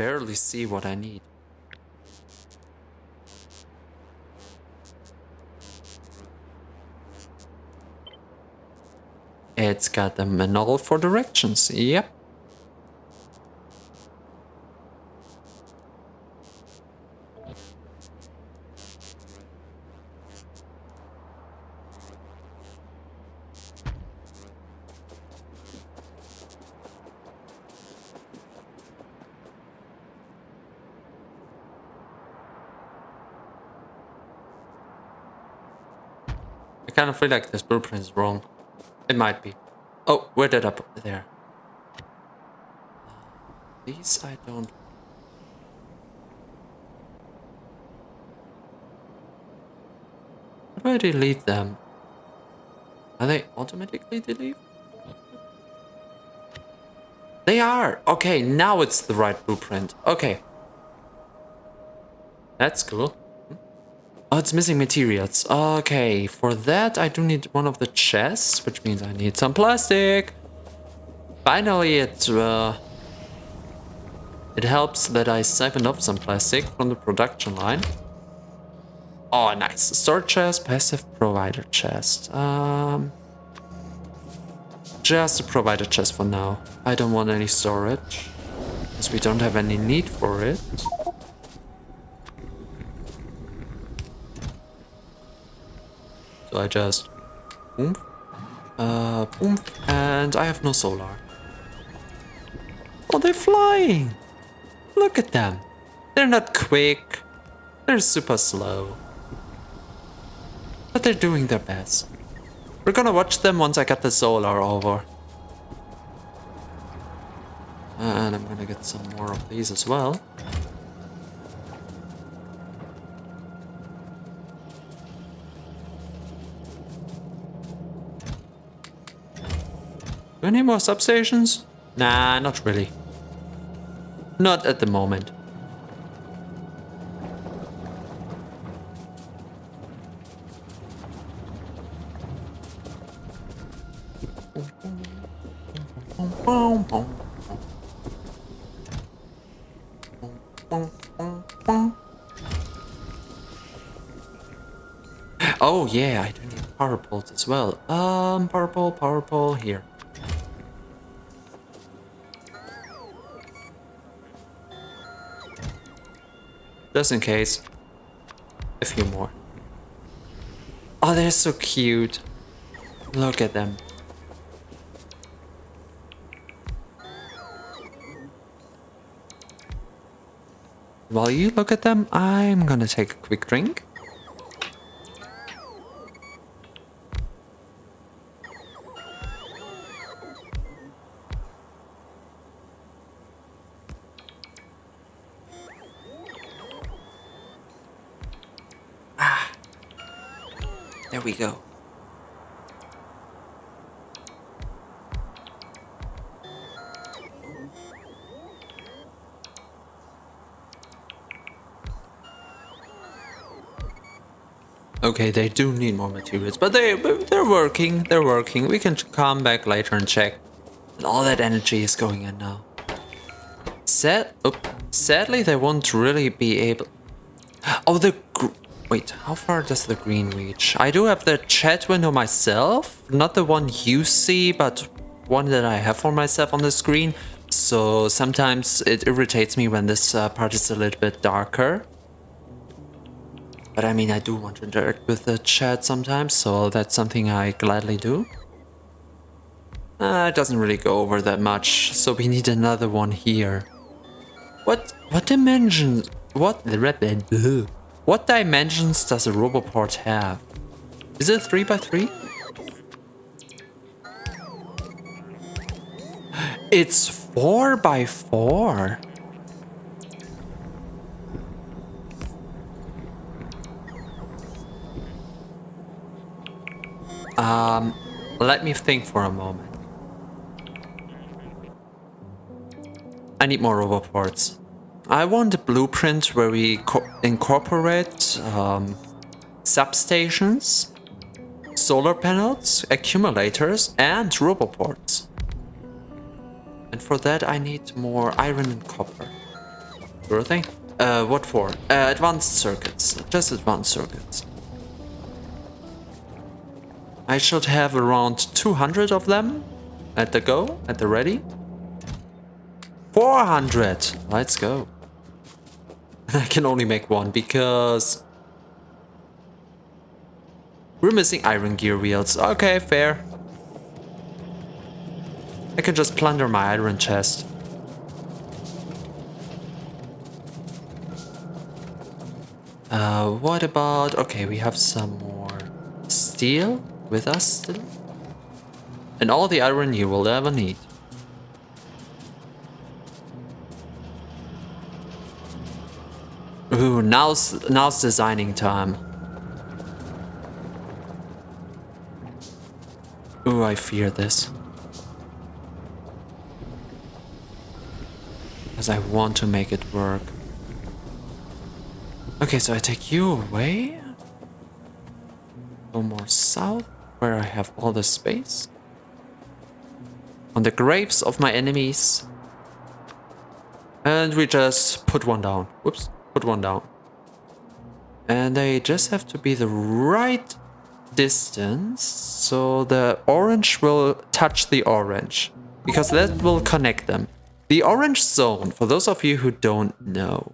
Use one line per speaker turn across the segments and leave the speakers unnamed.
barely see what I need. It's got the manual for directions. Yep. I kind of feel like this blueprint is wrong. It might be. Oh, where did I put there? These I don't. How do I delete them? Are they automatically deleted? They are! Okay, now it's the right blueprint. Okay. That's cool. Oh, it's missing materials. Okay, for that I do need one of the chests, which means I need some plastic. Finally, it helps that I siphoned off some plastic from the production line. Oh, nice. Storage chest, passive provider chest. Just a provider chest for now. I don't want any storage, because we don't have any need for it. So I just boom, boom, and I have no solar. Oh, they're flying! Look at them. They're not quick. They're super slow. But they're doing their best. We're gonna watch them once I get the solar over. And I'm gonna get some more of these as well. Do I need more substations? Nah, not really. Not at the moment. Oh yeah, I do need power poles as well. Power pole here. Just in case. A few more. Oh, they're so cute. Look at them. While you look at them, I'm gonna take a quick drink. There we go. Okay, they do need more materials, but they're working. They're working. We can come back later and check. And all that energy is going in now. Sadly, they won't really be able. Oh, wait, how far does the green reach? I do have the chat window myself, not the one you see, but one that I have for myself on the screen. So sometimes it irritates me when this part is a little bit darker. But I mean, I do want to interact with the chat sometimes, so that's something I gladly do. It doesn't really go over that much, so we need another one here. What dimensions? What dimensions does a roboport have? Is it 3x3? It's 4x4. Let me think for a moment. I need more roboports. I want a blueprint where we incorporate substations, solar panels, accumulators, and roboports. And for that I need more iron and copper. trustworthy. What for? Advanced circuits. Just advanced circuits. I should have around 200 of them at the go, at the ready. 400! Let's go. I can only make one because we're missing iron gear wheels. Okay, fair. I can just plunder my iron chest. What about... Okay, we have some more steel with us still. And all the iron you will ever need. Ooh, now's designing time. Ooh, I fear this. Because I want to make it work. Okay, so I take you away. Go more south, where I have all the space. On the graves of my enemies. And we just put one down. Whoops, put one down. And they just have to be the right distance, so the orange will touch the orange, because that will connect them. The orange zone, for those of you who don't know,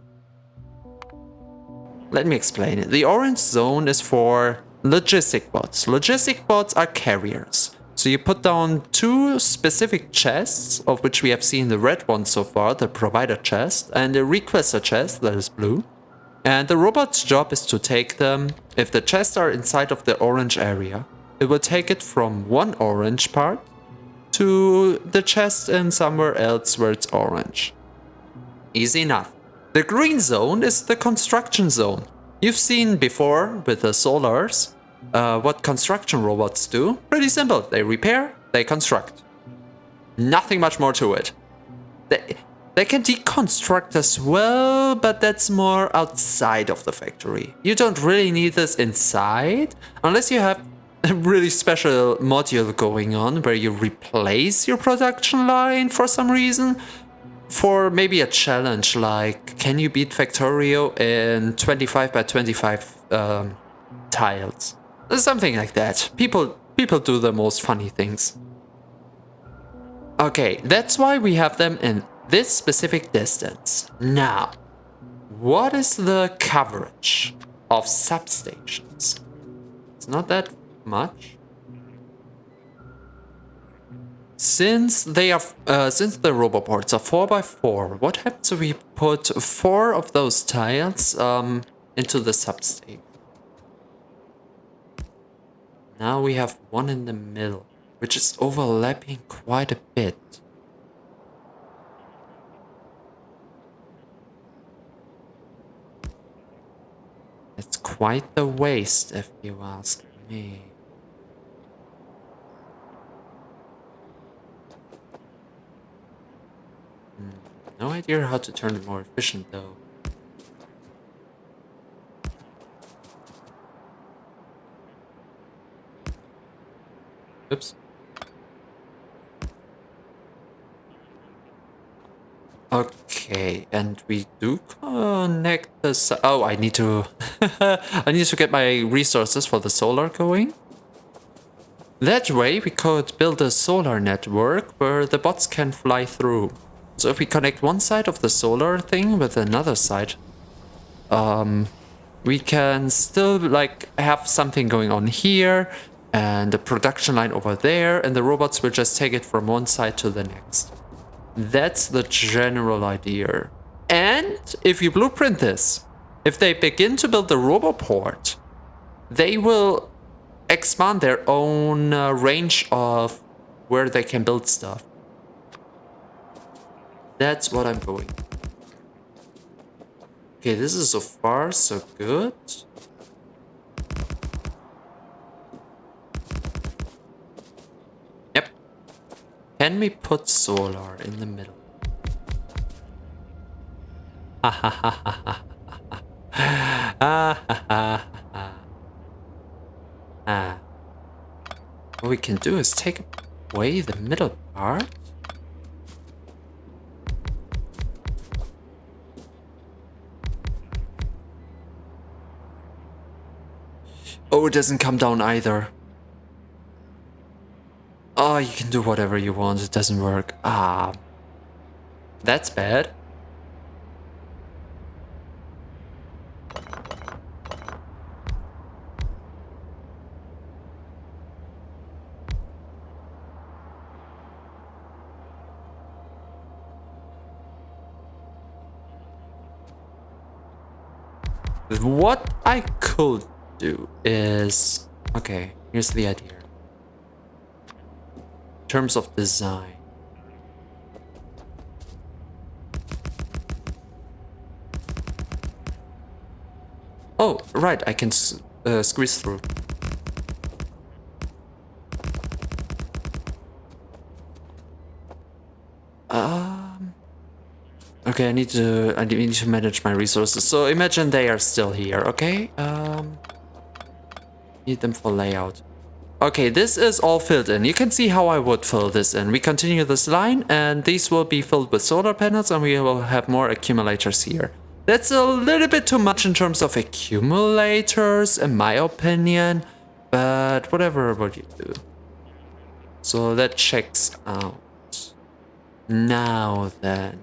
let me explain it. The orange zone is for logistic bots. Logistic bots are carriers. So you put down 2 specific chests, of which we have seen the red one so far, the provider chest, and the requester chest, that is blue. And the robot's job is to take them. If the chests are inside of the orange area, it will take it from one orange part to the chest and somewhere else where it's orange. Easy enough. The green zone is the construction zone. You've seen before with the solars what construction robots do. Pretty simple. They repair, they construct. Nothing much more to it. They can deconstruct as well, but that's more outside of the factory. You don't really need this inside, unless you have a really special module going on where you replace your production line for some reason. For maybe a challenge like, can you beat Factorio in 25 by 25 tiles? Something like that. People do the most funny things. Okay, that's why we have them in this specific distance. Now, what is the coverage of substations? It's not that much. Since they are, since the roboports are 4x4, what happens if we put 4 of those tiles into the substation? Now we have one in the middle, which is overlapping quite a bit. It's quite the waste, if you ask me. No idea how to turn it more efficient, though. Oops. Okay, and we do connect this. Oh, I need to I need to get my resources for the solar going. That way we could build a solar network where the bots can fly through. So if we connect one side of the solar thing with another side, we can still like have something going on here and the production line over there, and the robots will just take it from one side to the next. That's the general idea. And if you blueprint this, if they begin to build the roboport, they will expand their own range of where they can build stuff. That's what I'm going. Okay, this is so far so good. Yep. Can we put solar in the middle? Ha ha ha ha ha ha ha ha. Ah. What we can do is take away the middle part. Oh, it doesn't come down either. Oh, you can do whatever you want. It doesn't work. Ah, that's bad. What I could do is... Okay, here's the idea. In terms of design. Oh, right, I can squeeze through. Okay, I need to manage my resources. So imagine they are still here, okay? Need them for layout. Okay, this is all filled in. You can see how I would fill this in. We continue this line, and these will be filled with solar panels, and we will have more accumulators here. That's a little bit too much in terms of accumulators, in my opinion, but whatever will you do. So that checks out. Now then,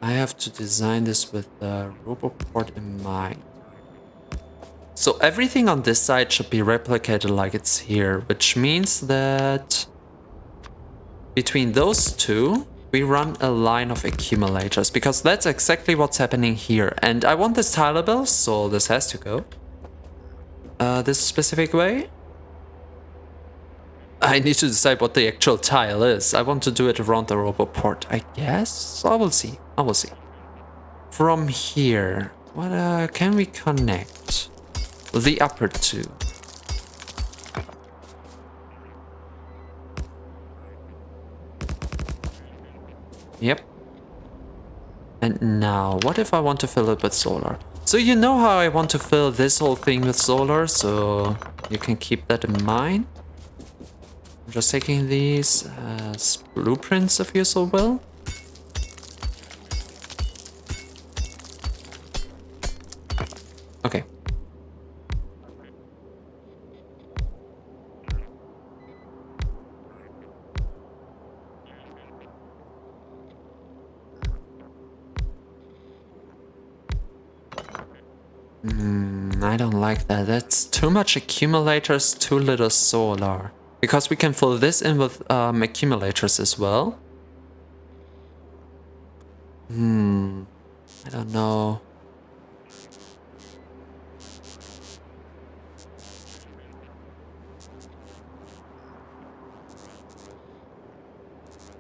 I have to design this with the RoboPort in mind. So everything on this side should be replicated like it's here, which means that between those two, we run a line of accumulators, because that's exactly what's happening here. And I want this tileable, so this has to go this specific way. I need to decide what the actual tile is. I want to do it around the RoboPort, I guess. I will see. I will see. From here, what can we connect the upper two? Yep. And now, what if I want to fill it with solar? So you know how I want to fill this whole thing with solar, so you can keep that in mind. I'm just taking these as blueprints, if you so will. Okay. I don't like that. That's too much accumulators, too little solar. Because we can fill this in with accumulators as well. I don't know.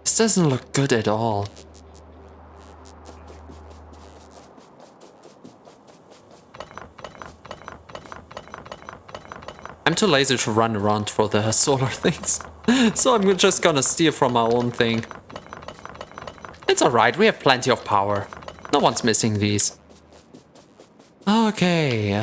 This doesn't look good at all. I'm too lazy to run around for the solar things, so I'm just gonna steal from our own thing. It's alright, we have plenty of power. No one's missing these. Okay,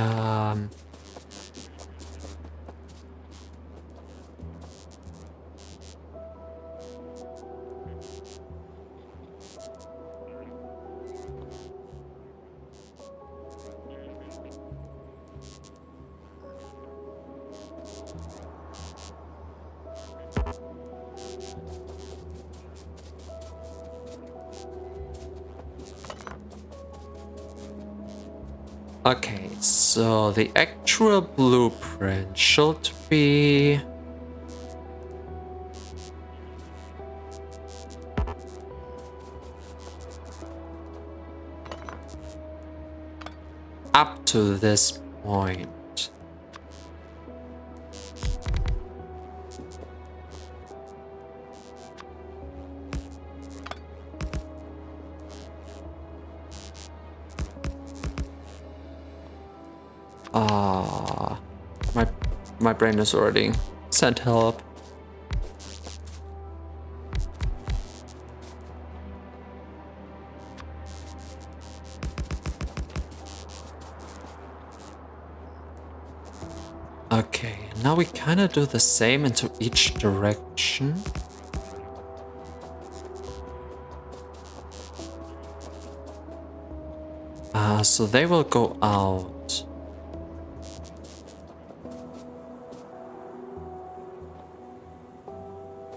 okay, so the actual blueprint should be... up to this point. My brain is already sent help. Okay, now we kind of do the same into each direction. So they will go out.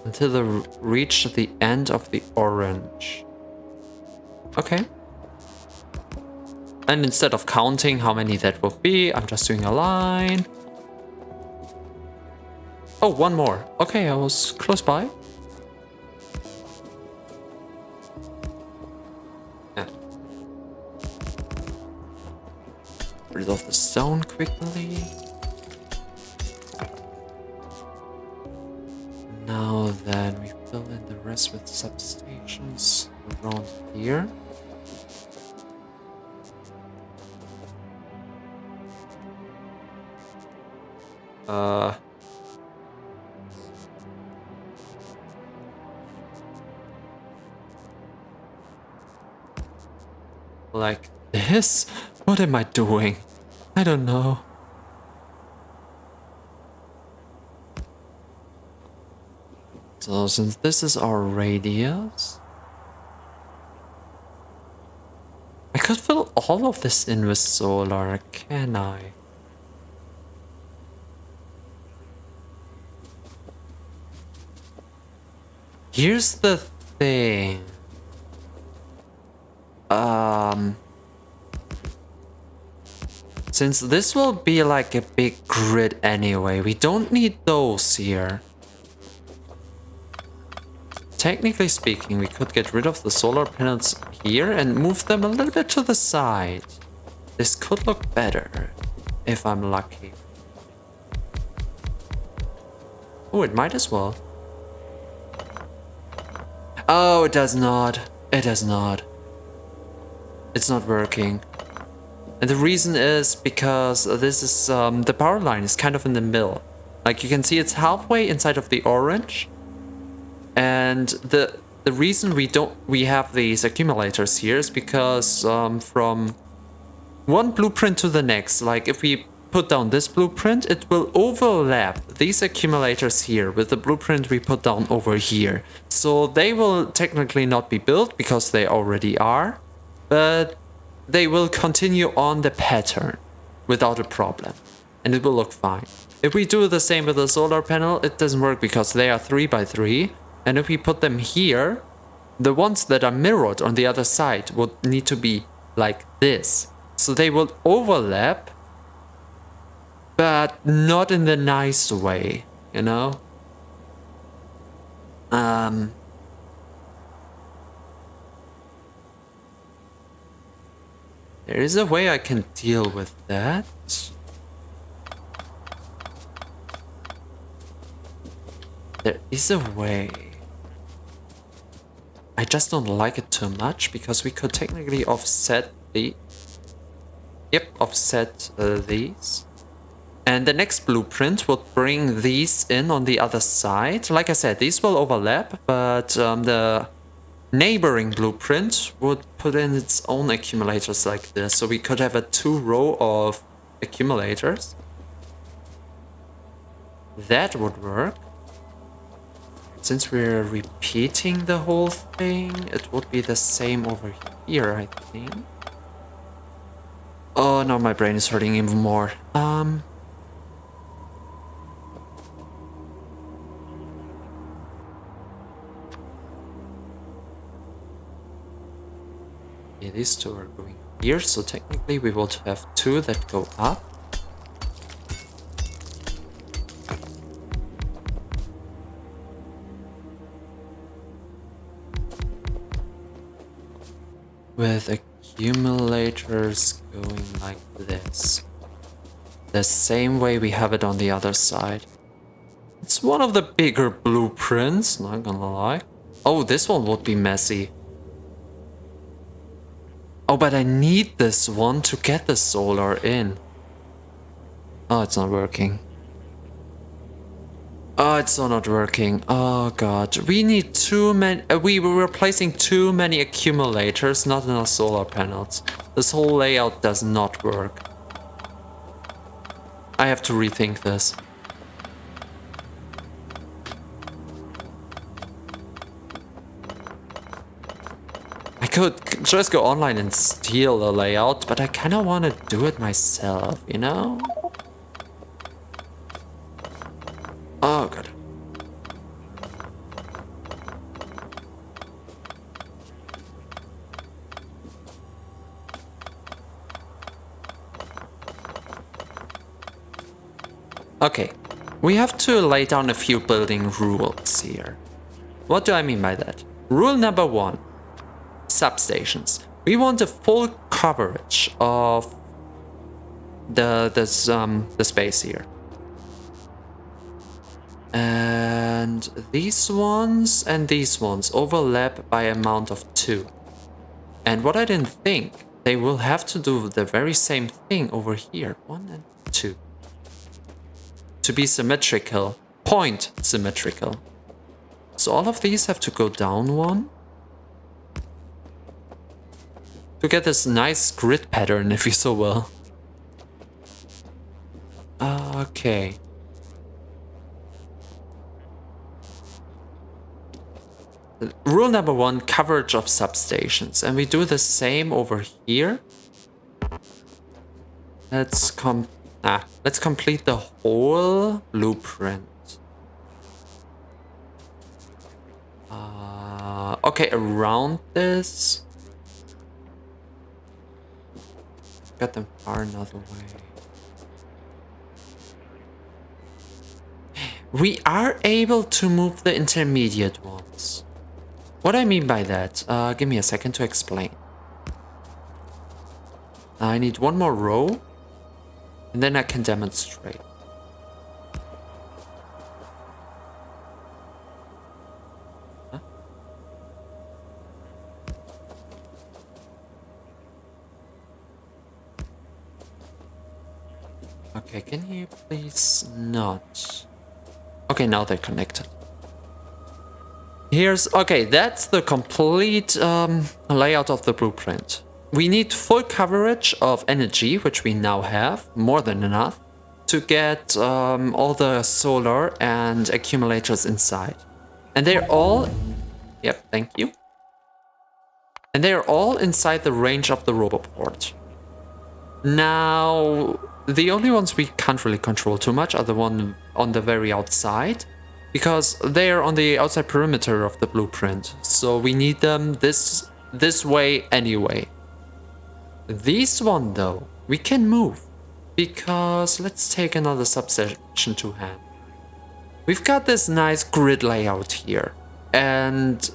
until they reach the end of the orange. Okay. And instead of counting how many that will be, I'm just doing a line. Oh, one more. Okay, I was close by. Yeah. Rid of the stone quickly. Now then, we fill in the rest with substations around here. Like this? What am I doing? I don't know. So since this is our radius, I could fill all of this in with solar, can I? Here's the thing. Since this will be like a big grid anyway, we don't need those here. Technically speaking, we could get rid of the solar panels here and move them a little bit to the side. This could look better, if I'm lucky. Oh, it might as well. Oh, it does not. It does not. It's not working. And the reason is because this is, the power line is kind of in the middle. Like you can see it's halfway inside of the orange. And the reason we have these accumulators here is because from one blueprint to the next, like if we put down this blueprint, it will overlap these accumulators here with the blueprint we put down over here. So they will technically not be built because they already are, but they will continue on the pattern without a problem, and it will look fine. If we do the same with the solar panel, it doesn't work because they are 3 by 3, and if we put them here, the ones that are mirrored on the other side would need to be like this. So they will overlap, but not in the nice way, you know? There is a way I can deal with that. There is a way. I just don't like it too much because we could technically offset the... Yep, offset these. And the next blueprint would bring these in on the other side. Like I said, these will overlap, but the neighboring blueprint would put in its own accumulators like this. So we could have a 2-row of accumulators. That would work. Since we're repeating the whole thing, it would be the same over here, I think. Oh, now my brain is hurting even more. Yeah, these two are going here, so technically we will have 2 that go up. With accumulators going like this. The same way we have it on the other side. It's one of the bigger blueprints, not gonna lie. Oh, this one would be messy. Oh, but I need this one to get the solar in. Oh, it's not working. Oh, it's still not working. Oh god, we need too many. We were replacing too many accumulators, not enough solar panels. This whole layout does not work. I have to rethink this. I could just go online and steal a layout, but I kind of want to do it myself, you know? Oh god. Okay, we have to lay down a few building rules here. What do I mean by that? Rule number 1, substations. We want a full coverage of the space here. And these ones and these ones overlap by amount of 2. And what I didn't think, they will have to do the very same thing over here. 1 and 2. To be symmetrical. Point symmetrical. So all of these have to go down 1. To get this nice grid pattern, if you so will. Okay. Rule number 1, coverage of substations. And we do the same over here. Let's complete the whole blueprint. Okay, around this. Got them far another way. We are able to move the intermediate ones. What I mean by that, give me a second to explain. I need one more row, and then I can demonstrate. Huh? Okay, can you please not? Okay, now they're connected. Okay, that's the complete layout of the blueprint. We need full coverage of energy, which we now have, more than enough, to get all the solar and accumulators inside. And they're all... Yep, thank you. And they're all inside the range of the roboport. Now, the only ones we can't really control too much are the one on the very outside, because they are on the outside perimeter of the blueprint, so we need them this way anyway. These one though, we can move, because let's take another subsection to hand. We've got this nice grid layout here, and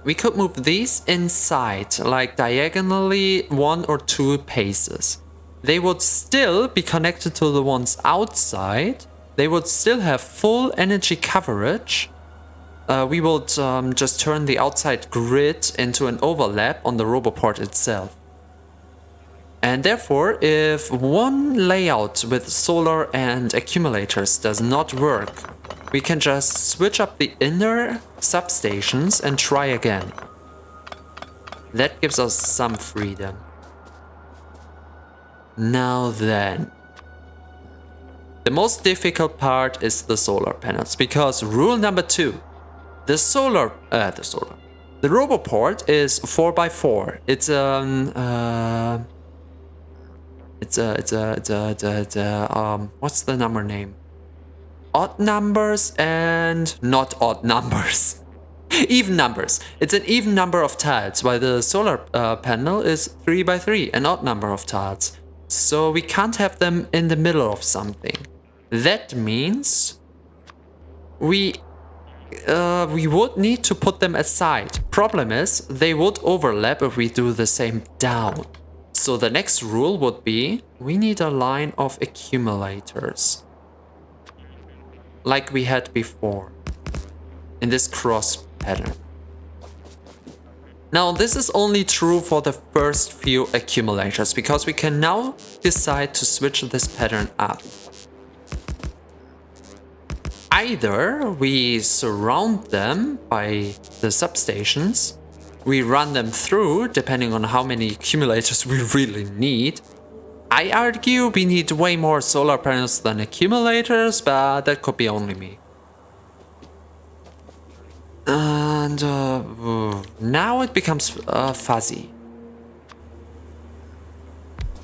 we could move these inside, like diagonally 1 or 2 paces. They would still be connected to the ones outside. They would still have full energy coverage. We would just turn the outside grid into an overlap on the roboport itself. And therefore, if one layout with solar and accumulators does not work, we can just switch up the inner substations and try again. That gives us some freedom. Now then. The most difficult part is the solar panels, because rule number 2, the roboport is 4x4. What's the number name? Odd numbers and not odd numbers. Even numbers. It's an even number of tiles, while the solar panel is 3x3, an odd number of tiles. So we can't have them in the middle of something. That means we would need to put them aside. Problem is, they would overlap if we do the same down. So the next rule would be, we need a line of accumulators. Like we had before. In this cross pattern. Now this is only true for the first few accumulators, because we can now decide to switch this pattern up. Either we surround them by the substations, we run them through depending on how many accumulators we really need. I argue we need way more solar panels than accumulators, but that could be only me. And now it becomes fuzzy.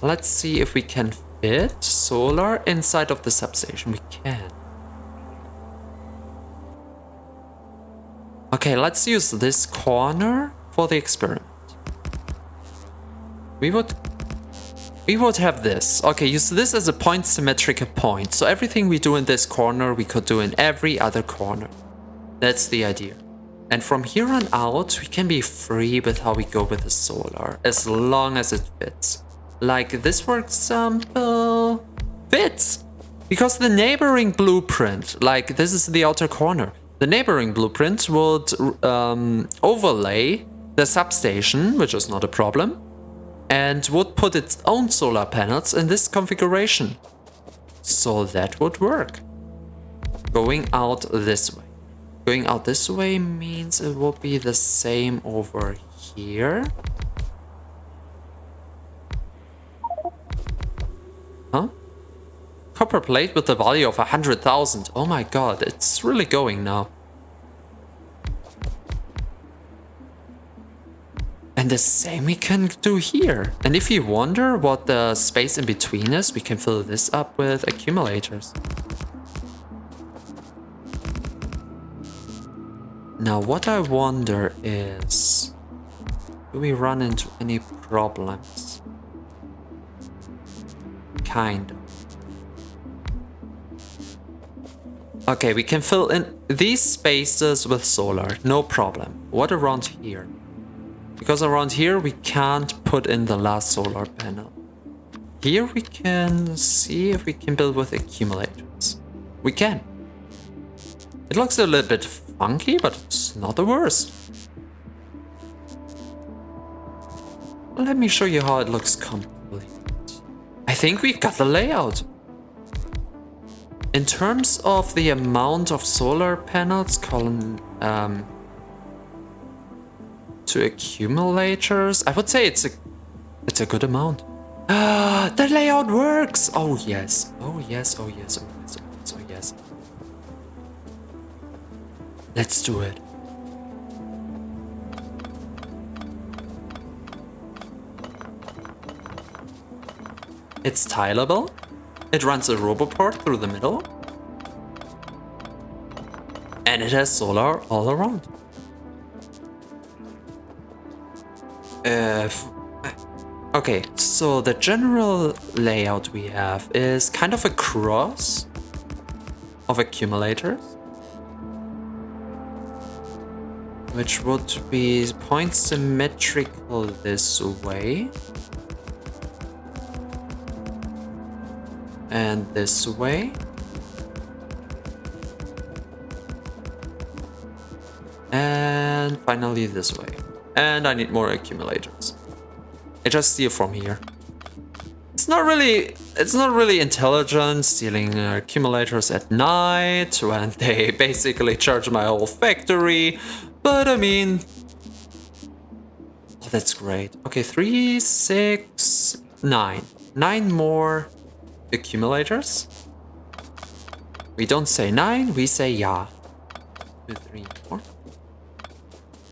Let's see if we can fit solar inside of the substation. We can. Okay, let's use this corner for the experiment. We we would have this. Okay, use this as a point symmetric point. So everything we do in this corner, we could do in every other corner. That's the idea. And from here on out, we can be free with how we go with the solar, as long as it fits. Like this, for example, fits. Because the neighboring blueprint, like this is the outer corner, the neighboring blueprint would overlay the substation, which is not a problem, and would put its own solar panels in this configuration. So that would work. Going out this way. Going out this way means it will be the same over here. Huh? Copper plate with the value of 100,000. Oh my god, it's really going now. And the same we can do here. And if you wonder what the space in between is, we can fill this up with accumulators. Now what I wonder is, do we run into any problems? Kind of. Okay, we can fill in these spaces with solar, no problem. What around here? Because around here we can't put in the last solar panel. Here we can see if we can build with accumulators. We can. It looks a little bit funky, but it's not the worst. Let me show you how it looks complete. I think we got the layout. In terms of the amount of solar panels to accumulators, I would say it's a good amount. The layout works! Oh yes, oh yes, oh yes, oh yes, oh yes, oh yes. Let's do it. It's tileable. It runs a roboport through the middle. And it has solar all around. Okay, so the general layout we have is kind of a cross of accumulators, which would be point symmetrical this way and this way, and finally this way. And I need more accumulators. I just steal from here. It's not really intelligent stealing accumulators at night when they basically charge my whole factory. But I mean, oh, that's great. Okay, 3, 6, 9. 9 more accumulators. We don't say 9, we say yeah. 2, 3, 4.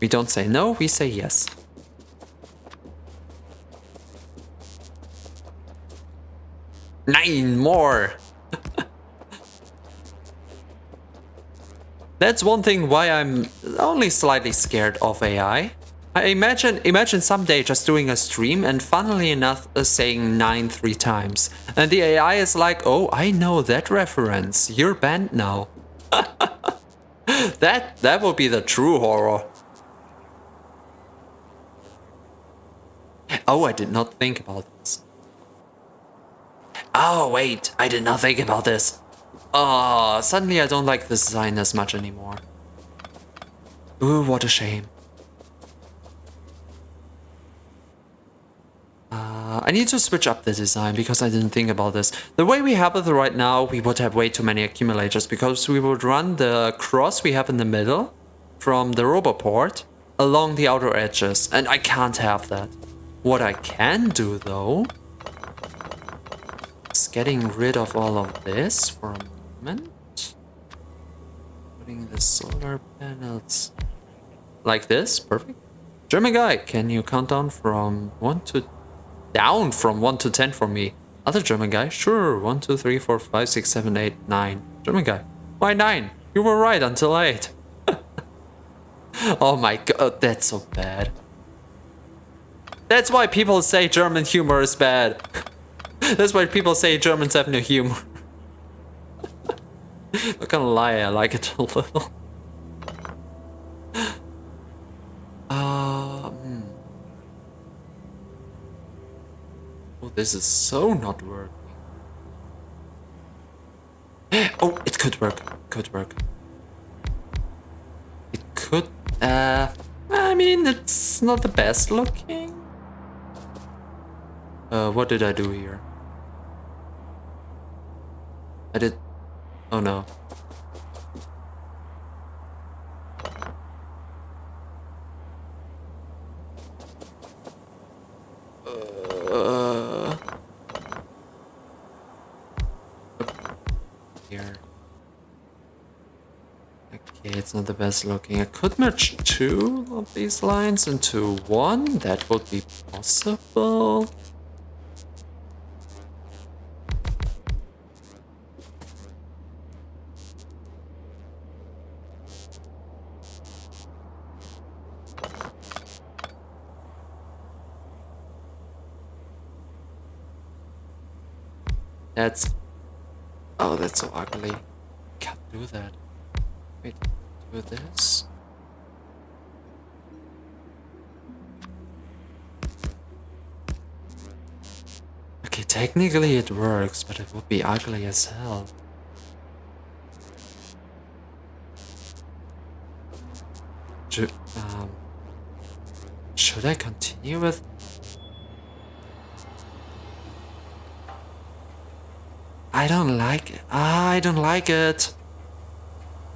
We don't say no, we say yes. Nine more! That's one thing why I'm only slightly scared of AI. I imagine someday just doing a stream and funnily enough saying 9 3 times. And the AI is like, oh, I know that reference. You're banned now. That would be the true horror. Oh, I did not think about this. Oh, wait, I did not think about this. Oh, suddenly I don't like this design as much anymore. Ooh, what a shame. I need to switch up the design because I didn't think about this. The way we have it right now, we would have way too many accumulators because we would run the cross we have in the middle from the roboport along the outer edges, and I can't have that. What I can do though is getting rid of all of this for a moment. Putting the solar panels like this, perfect. German guy, can you count down from 1 to 10 for me? Other German guy, sure. 1, 2, 3, 4, 5, 6, 7, 8, 9. German guy, why 9? You were right until 8. Oh my god, that's so bad. That's why people say German humor is bad. That's why people say Germans have no humor. Not gonna lie, I like it a little. Oh, this is so not working. Oh, it could work. Could work. It could. I mean, it's not the best looking. What did I do here? I did. Oh no. Here. Okay, it's not the best looking. I could merge two of these lines into one. That would be possible. That's... Oh, that's so ugly. Can't do that. Wait, do this. Okay, technically it works, but it would be ugly as hell. Should I continue with... I don't like it. I don't like it.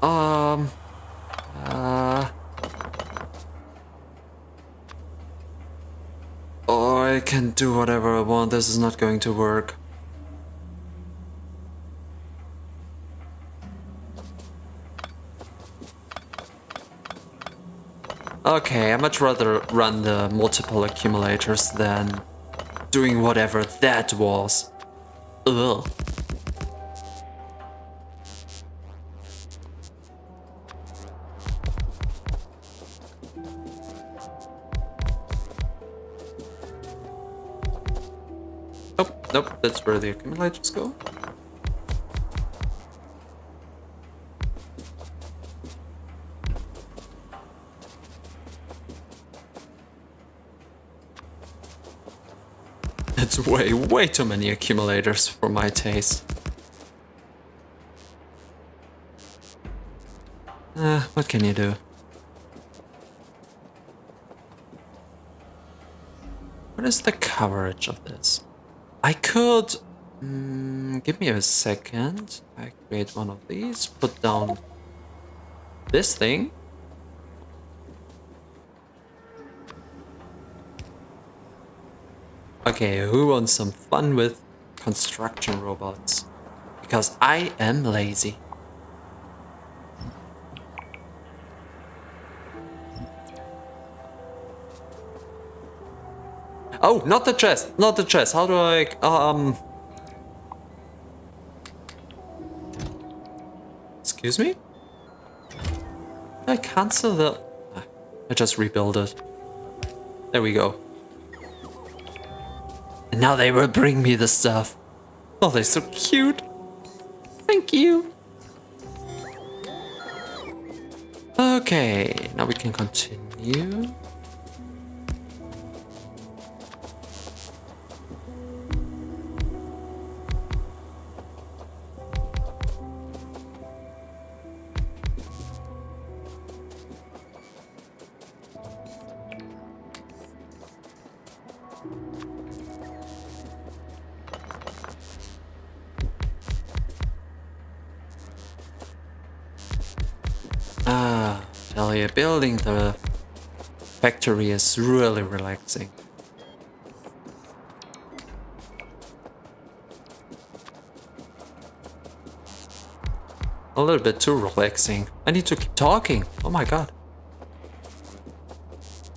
Or I can do whatever I want. This is not going to work. Okay, I much rather run the multiple accumulators than doing whatever that was. Ugh. Oh, nope, that's where the accumulators go. It's way too many accumulators for my taste. What can you do? What is the coverage of this? I could... give me a second. I create one of these, put down this thing. Okay, who wants some fun with construction robots? Because I am lazy. Oh, not the chest, not the chest. How do I, excuse me? I cancel the... I just rebuild it. There we go. And now they will bring me the stuff. Oh, they're so cute. Thank you. Okay, now we can continue. Tell you, building the factory is really relaxing. A little bit too relaxing. I need to keep talking. Oh my god.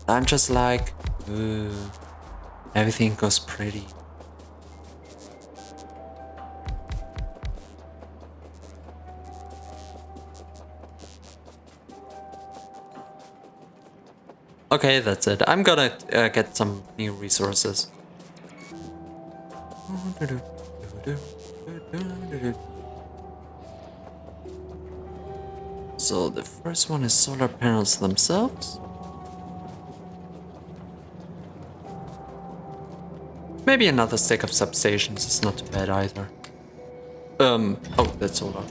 I'm just like, ooh, everything goes pretty. Okay, that's it. I'm gonna get some new resources. So the first one is solar panels themselves. Maybe another stack of substations is not too bad either. Oh, that's solar.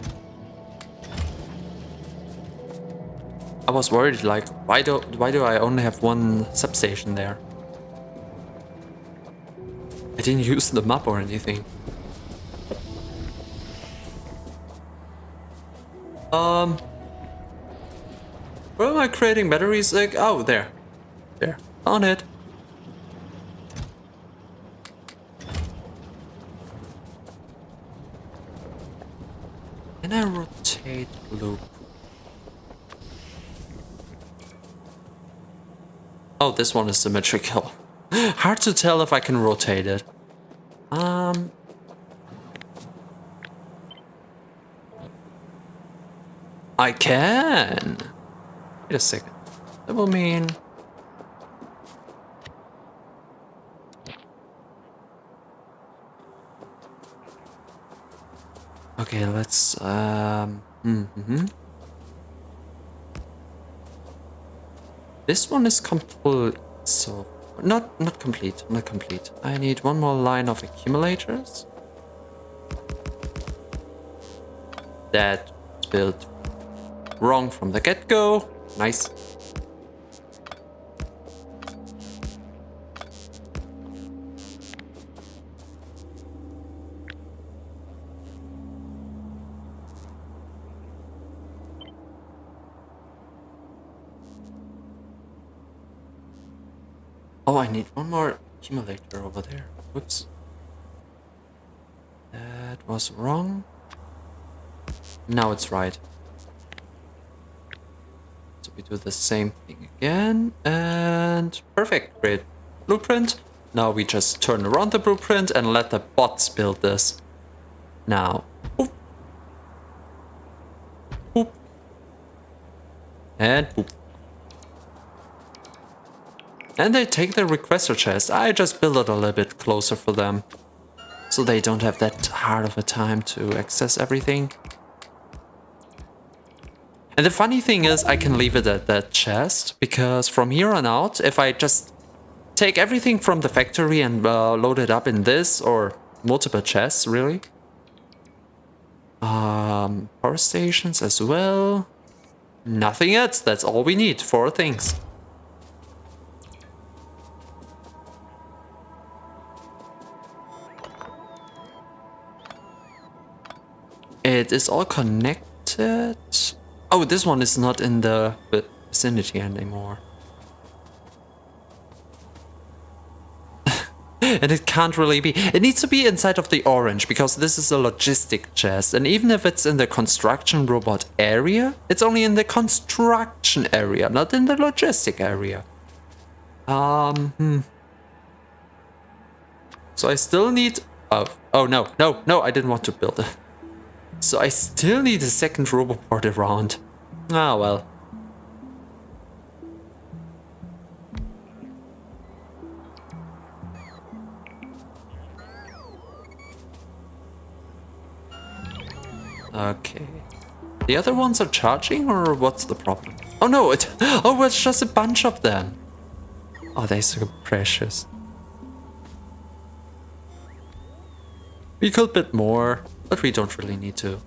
I was worried, like, why do I only have one substation there? I didn't use the map or anything. Where am I creating batteries? Like, oh, there. There. On it. Can I rotate loop? Oh, this one is symmetrical. Hard to tell if I can rotate it. I can. Wait a second. That will mean... Okay, let's... This one is complete, so... Not complete. I need one more line of accumulators. That built wrong from the get-go. Nice. Oh, I need one more accumulator over there. Whoops. That was wrong. Now it's right. So we do the same thing again, and perfect, great. Blueprint. Now we just turn around the blueprint and let the bots build this. Now. Boop. Boop. And boop. And they take the requester chest. I just build it a little bit closer for them, so they don't have that hard of a time to access everything. And the funny thing is, I can leave it at that chest, because from here on out, if I just take everything from the factory and load it up in this, or multiple chests, really. Power stations as well. Nothing else, that's all we need, 4 things. It is all connected. Oh, this one is not in the vicinity anymore. And it can't really be. It needs to be inside of the orange, because this is a logistic chest. And even if it's in the construction robot area, it's only in the construction area, not in the logistic area. So I still need... Oh, no, I didn't want to build it. So I still need a second roboport around. Ah, well. Okay. The other ones are charging, or what's the problem? Oh no, oh, it's just a bunch of them. Oh, they're so precious. We could bid more, but we don't really need to.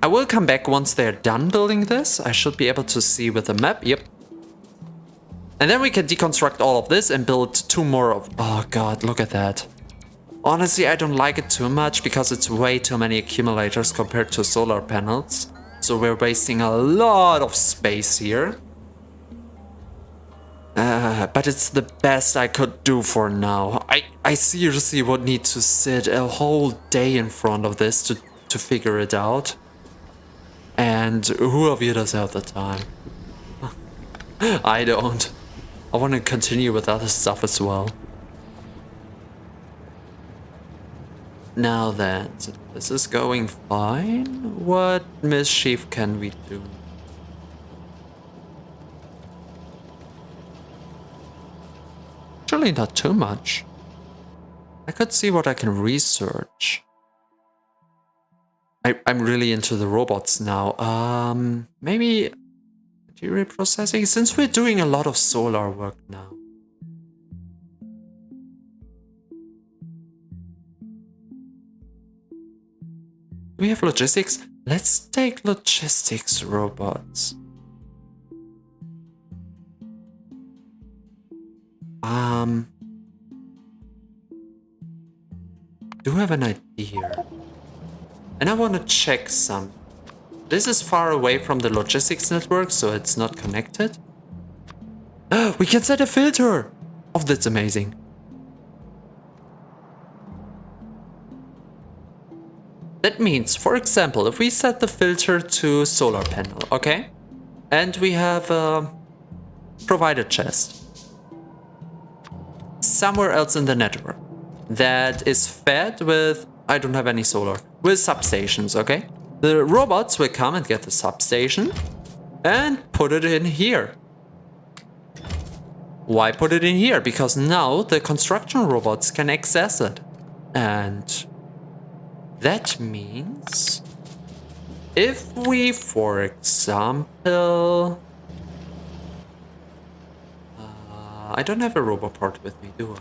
I will come back once they're done building this. I should be able to see with the map, yep. And then we can deconstruct all of this and build 2 more of... Oh god, look at that. Honestly, I don't like it too much because it's way too many accumulators compared to solar panels. So we're wasting a lot of space here. But it's the best I could do for now. I seriously would need to sit a whole day in front of this to figure it out. And who of you does have the time? I don't. I want to continue with other stuff as well. Now then, so this is going fine. What mischief can we do? Actually, not too much. I could see what I can research. I'm really into the robots now. Maybe material processing, since we're doing a lot of solar work now. We have logistics. Let's take logistics robots. Do have an idea. And I want to check some. This is far away from the logistics network, so it's not connected. We can set a filter! Oh, that's amazing. That means, for example, if we set the filter to solar panel, okay? And we have a provider chest somewhere else in the network that is fed with, I don't have any solar, with substations, okay? The robots will come and get the substation and put it in here. Why put it in here? Because now the construction robots can access it. And that means if we, for example, I don't have a robot part with me, do I?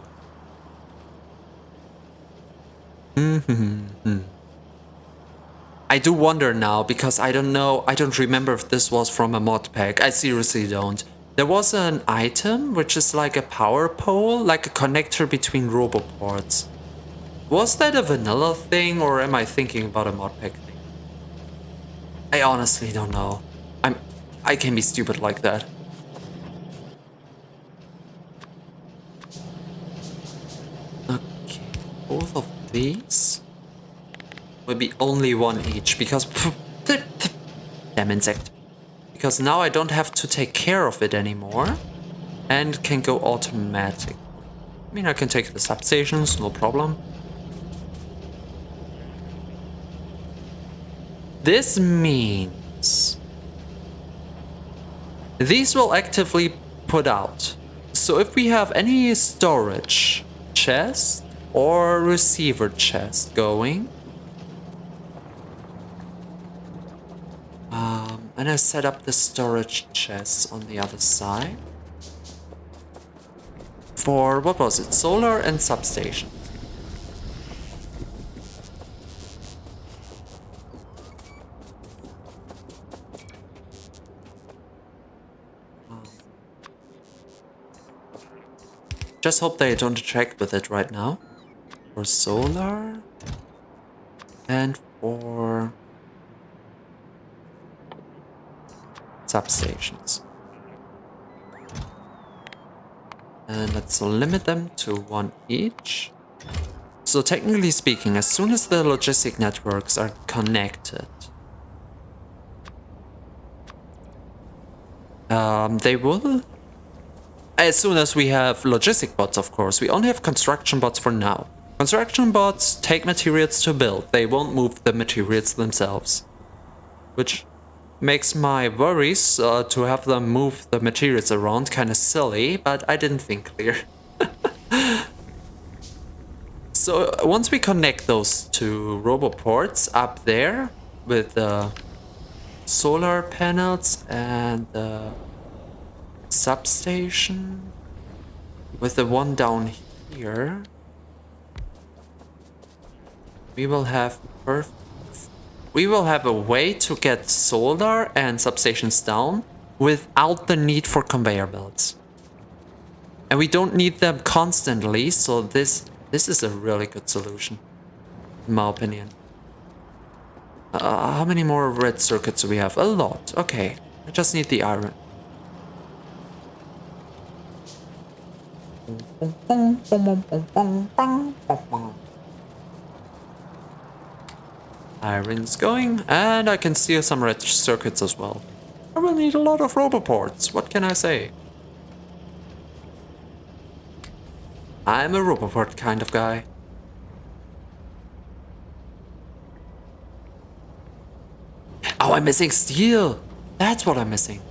I do wonder now, because I don't know, I don't remember if this was from a mod pack. I seriously don't. There was an item which is like a power pole, like a connector between roboports. Was that a vanilla thing, or am I thinking about a mod pack thing? I honestly don't know. I can be stupid like that. Okay, both of these will be only one each, because damn insect. Because now I don't have to take care of it anymore and can go automatic. I mean, I can take the substations, no problem. This means these will actively put out. So if we have any storage chest or receiver chest going, and I set up the storage chests on the other side for, what was it, solar and substation. Just hope they don't interact with it right now. For solar and for substations. And let's limit them to one each. So technically speaking, as soon as the logistic networks are connected, they will... As soon as we have logistic bots, of course. We only have construction bots for now. Construction bots take materials to build. They won't move the materials themselves. Which makes my worries to have them move the materials around kind of silly, but I didn't think clear. So once we connect those two roboports up there with the solar panels and the substation with the one down here, we will have a way to get solar and substations down without the need for conveyor belts. And we don't need them constantly, so this is a really good solution, in my opinion. How many more red circuits do we have? A lot. Okay, I just need the iron. Iron's going, and I can steal some red circuits as well. I will need a lot of roboports, what can I say? I'm a roboport kind of guy. Oh, I'm missing steel! That's what I'm missing.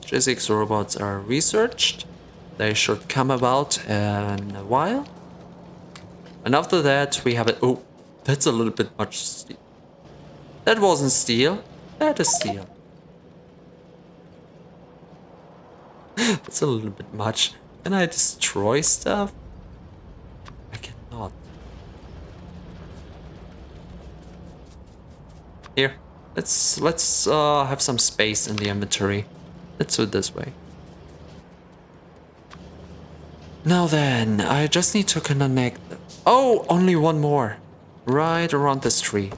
Logistics robots are researched. They should come about in a while. And after that, we have it. Oh, that's a little bit much steel. That wasn't steel. That is steel. That's a little bit much. Can I destroy stuff? I cannot. Here, let's have some space in the inventory. Let's do it this way. Now then, I just need to connect. Oh, only one more. Right around this tree.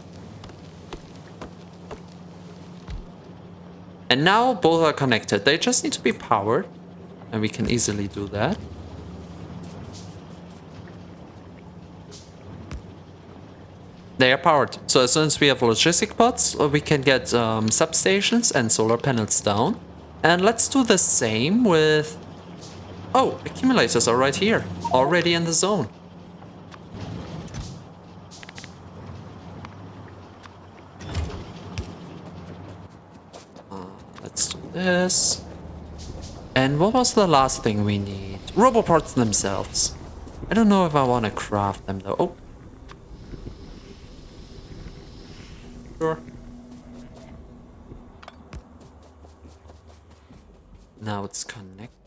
And now both are connected. They just need to be powered. And we can easily do that. They are powered. So as soon as we have logistic pods, we can get substations and solar panels down. And let's do the same with... Oh, accumulators are right here. Already in the zone. Let's do this. And what was the last thing we need? Roboparts themselves. I don't know if I want to craft them though. Oh. Sure. Now it's connected.